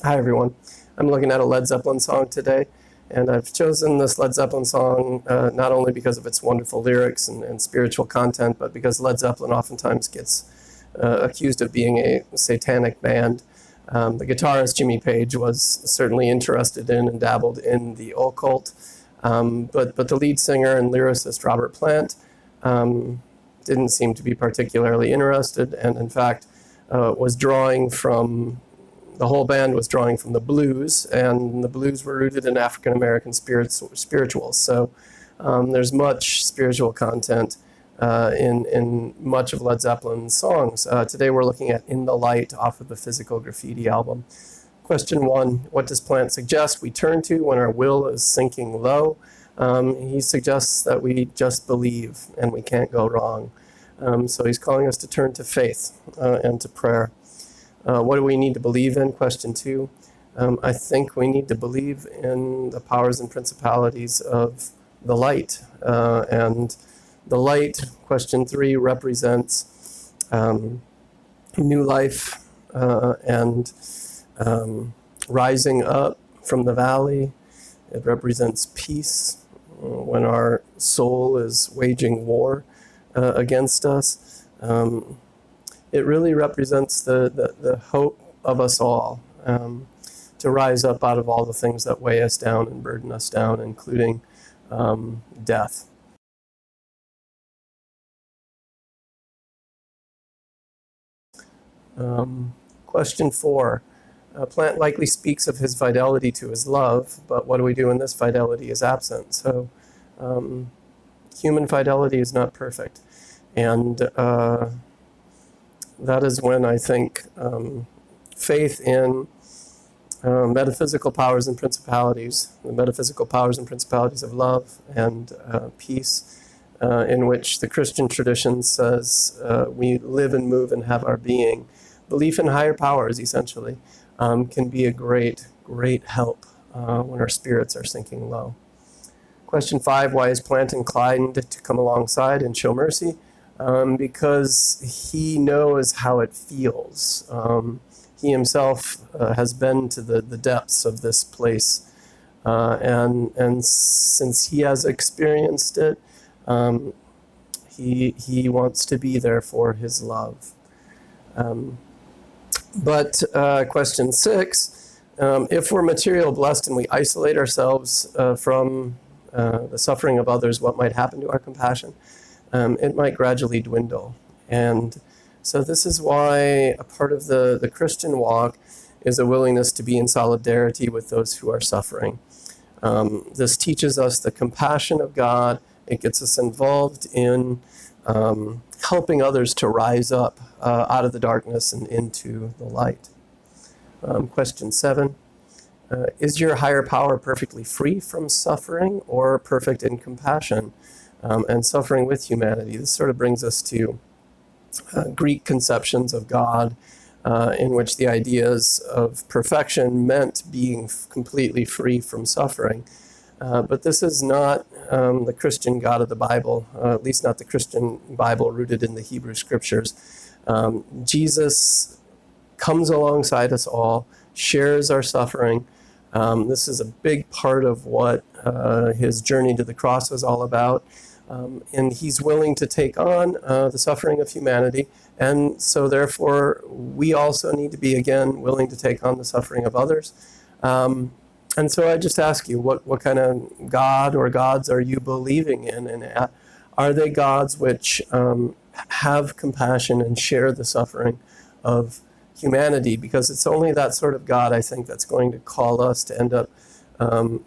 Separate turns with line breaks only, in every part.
Hi everyone. I'm looking at a Led Zeppelin song today, and I've chosen this Led Zeppelin song not only because of its wonderful lyrics and spiritual content, but because Led Zeppelin oftentimes gets accused of being a satanic band. The guitarist Jimmy Page was certainly interested in and dabbled in the occult, but the lead singer and lyricist Robert Plant didn't seem to be particularly interested, and in fact was drawing from the whole band was drawing from the blues, and the blues were rooted in African American spirituals. So there's much spiritual content in much of Led Zeppelin's songs. Today we're looking at In the Light off of the Physical Graffiti album. Question 1, what does Plant suggest we turn to when our will is sinking low? He suggests that we just believe and we can't go wrong. So he's calling us to turn to faith and to prayer. What do we need to believe in? Question 2. I think we need to believe in the powers and principalities of the light. And the light, question 3, represents new life and rising up from the valley. It represents peace when our soul is waging war against us. It really represents the hope of us all to rise up out of all the things that weigh us down and burden us down, including death. Question 4. Plant likely speaks of his fidelity to his love, but what do we do when this fidelity is absent? So human fidelity is not perfect. And that is when I think faith in metaphysical powers and principalities, the metaphysical powers and principalities of love and peace, in which the Christian tradition says we live and move and have our being. Belief in higher powers, essentially, can be a great help when our spirits are sinking low. Question 5, why is Plant inclined to come alongside and show mercy? Because he knows how it feels. He himself has been to the depths of this place, and since he has experienced it, he wants to be there for his love. But question 6, if we're material blessed and we isolate ourselves from the suffering of others, what might happen to our compassion? It might gradually dwindle. And so this is why a part of the Christian walk is a willingness to be in solidarity with those who are suffering. This teaches us the compassion of God. It gets us involved in helping others to rise up out of the darkness and into the light. Question 7. Is your higher power perfectly free from suffering or perfect in compassion? And suffering with humanity. This sort of brings us to Greek conceptions of God, in which the ideas of perfection meant being completely free from suffering. But this is not the Christian God of the Bible, at least not the Christian Bible rooted in the Hebrew Scriptures. Jesus comes alongside us all, shares our suffering. This is a big part of what his journey to the cross was all about. And he's willing to take on the suffering of humanity, and so therefore we also need to be, again, willing to take on the suffering of others. And so I just ask you, what kind of God or gods are you believing in? And are they gods which have compassion and share the suffering of humanity? Because it's only that sort of God, I think, that's going to call us to end up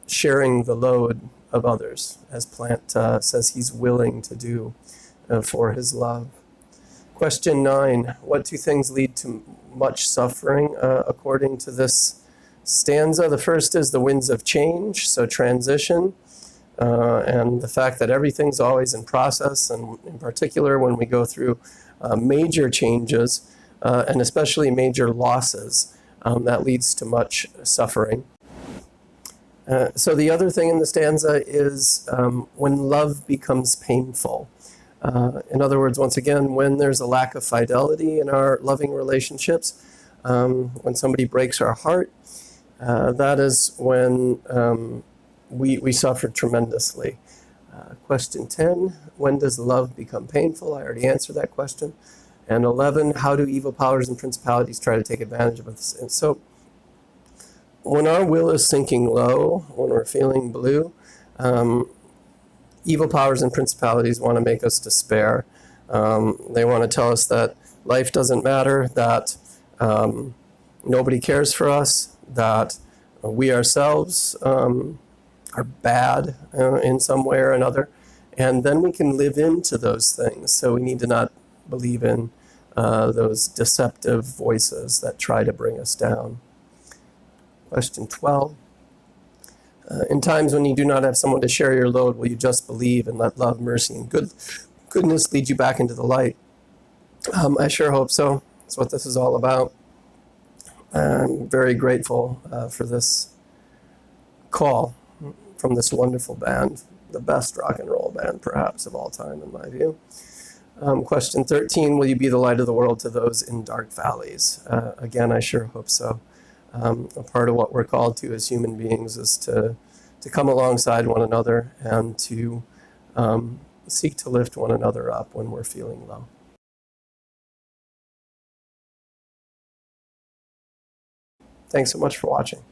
sharing the load of others, as Plant says he's willing to do for his love. Question 9, what two things lead to much suffering according to this stanza? The first is the winds of change, so transition, and the fact that everything's always in process, and in particular when we go through major changes, and especially major losses, that leads to much suffering. So the other thing in the stanza is when love becomes painful. In other words, once again, when there's a lack of fidelity in our loving relationships, when somebody breaks our heart, That is when we suffer tremendously. Question 10, when does love become painful? I already answered that question. And 11, how do evil powers and principalities try to take advantage of us? And so when our will is sinking low, when we're feeling blue, evil powers and principalities want to make us despair. They want to tell us that life doesn't matter, that nobody cares for us, that we ourselves are bad in some way or another. And then we can live into those things. So we need to not believe in those deceptive voices that try to bring us down. Question 12. In times when you do not have someone to share your load, will you just believe and let love, mercy, and goodness lead you back into the light? I sure hope so. That's what this is all about. I'm very grateful for this call from this wonderful band, the best rock and roll band perhaps of all time in my view. Question 13, will you be the light of the world to those in dark valleys? Again, I sure hope so. A part of what we're called to as human beings is to come alongside one another and to seek to lift one another up when we're feeling low. Thanks so much for watching.